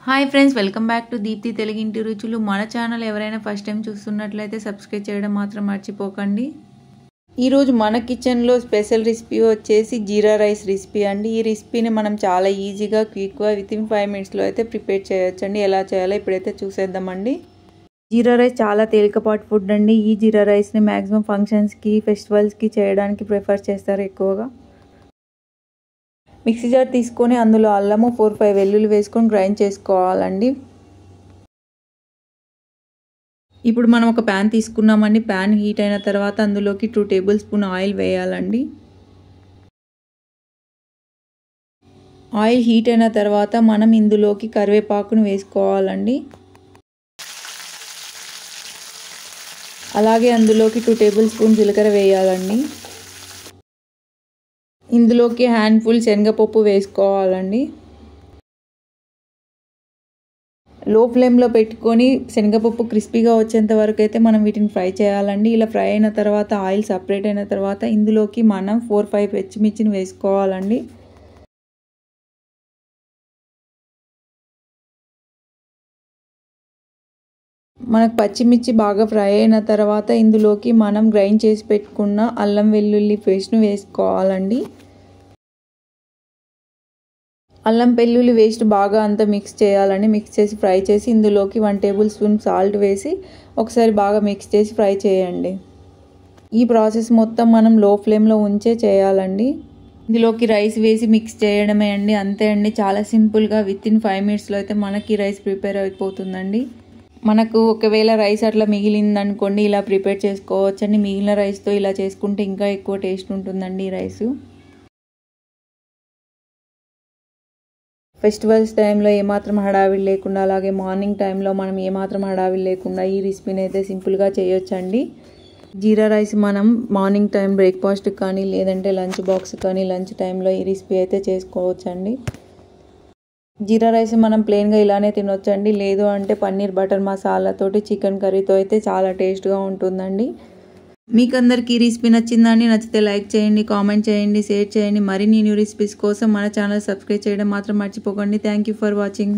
Hi friends, welcome back to Deepti Telugu ఇంటి రుచులు. మన ఛానల్ ఎవరైనా ఫస్ట్ టైం చూస్తున్నట్లయితే సబ్స్క్రైబ్ చేయడం మాత్రం మర్చిపోకండి. ఈరోజు మన కిచెన్లో స్పెషల్ రెసిపీ వచ్చేసి జీరా రైస్ రెసిపీ అండి. ఈ రెసిపీని మనం చాలా ఈజీగా క్విక్గా వితిన్ 5 మినిట్స్లో అయితే ప్రిపేర్ చేయొచ్చండి. ఎలా చేయాలో ఇప్పుడైతే చూసేద్దామండి. జీరా రైస్ చాలా తేలికపాటి ఫుడ్ అండి. ఈ జీరా రైస్ని మ్యాక్సిమం ఫంక్షన్స్కి, ఫెస్టివల్స్కి చేయడానికి ప్రిఫర్ చేస్తారు ఎక్కువగా. మిక్సీ జార్ తీసుకొని అందులో అల్లము 4-5 వెల్లుల్లి వేసుకొని గ్రైండ్ చేసుకోవాలండి. ఇప్పుడు మనం ఒక ప్యాన్ తీసుకున్నామండి. ప్యాన్ హీట్ అయిన తర్వాత అందులోకి 2 టేబుల్ స్పూన్ ఆయిల్ వేయాలండి. ఆయిల్ హీట్ అయిన తర్వాత మనం ఇందులోకి కరివేపాకును వేసుకోవాలండి. అలాగే అందులోకి 2 టేబుల్ స్పూన్ జీలకర్ర వేయాలండి. ఇందులోకి హ్యాండ్ఫుల్ శనగపప్పు వేసుకోవాలండి. లో ఫ్లేమ్లో పెట్టుకొని శనగపప్పు క్రిస్పీగా వచ్చేంత వరకు అయితే మనం వీటిని ఫ్రై చేయాలండి. ఇలా ఫ్రై అయిన తర్వాత ఆయిల్ సపరేట్ అయిన తర్వాత ఇందులోకి మనం 4-5 పచ్చిమిర్చిని వేసుకోవాలండి. మనకు పచ్చిమిర్చి బాగా ఫ్రై అయిన తర్వాత ఇందులోకి మనం గ్రైండ్ చేసి పెట్టుకున్న అల్లం వెల్లుల్లి పేస్ట్ను వేసుకోవాలండి. అల్లం వెల్లుల్లి పేస్ట్ బాగా అంతా మిక్స్ చేయాలండి. మిక్స్ చేసి ఫ్రై చేసి ఇందులోకి 1 టేబుల్ స్పూన్ సాల్ట్ వేసి ఒకసారి బాగా మిక్స్ చేసి ఫ్రై చేయండి. ఈ ప్రాసెస్ మొత్తం మనం లో ఫ్లేమ్లో ఉంచే చేయాలండి. ఇందులోకి రైస్ వేసి మిక్స్ చేయడమే అండి. అంతే అండి, చాలా సింపుల్గా వితిన్ 5 మినిట్స్లో అయితే మనకి రైస్ ప్రిపేర్ అయిపోతుందండి. మనకు ఒకవేళ రైస్ అట్లా మిగిలిందనుకోండి, ఇలా ప్రిపేర్ చేసుకోవచ్చండి. మిగిలిన రైస్తో ఇలా చేసుకుంటే ఇంకా ఎక్కువ టేస్ట్ ఉంటుందండి ఈ రైసు. ఫెస్టివల్స్ టైంలో ఏమాత్రం హడావిడి లేకుండా, అలాగే మార్నింగ్ టైంలో మనం ఏమాత్రం హడావిడి లేకుండా ఈ రెసిపీని అయితే సింపుల్గా చేయొచ్చండి. జీరా రైస్ మనం మార్నింగ్ టైం బ్రేక్ఫాస్ట్ కానీ, లేదంటే లంచ్ బాక్స్ కానీ, లంచ్ టైంలో ఈ రెసిపీ అయితే చేసుకోవచ్చండి. జీరా రైస్ మనం ప్లెయిన్గా ఇలానే తినొచ్చండి. లేదు అంటే పన్నీర్ బటర్ మసాలాతోటి, చికెన్ కర్రీతో అయితే చాలా టేస్ట్గా ఉంటుందండి. మీకు అందరికీ ఈ రెసిపీ నచ్చిందని, నచ్చితే లైక్ చేయండి, కామెంట్ చేయండి, షేర్ చేయండి. మరిన్ని న్యూ రెసిపీస్ కోసం మన ఛానల్ సబ్స్క్రైబ్ చేయడం మాత్రం మర్చిపోకండి. Thank you for watching.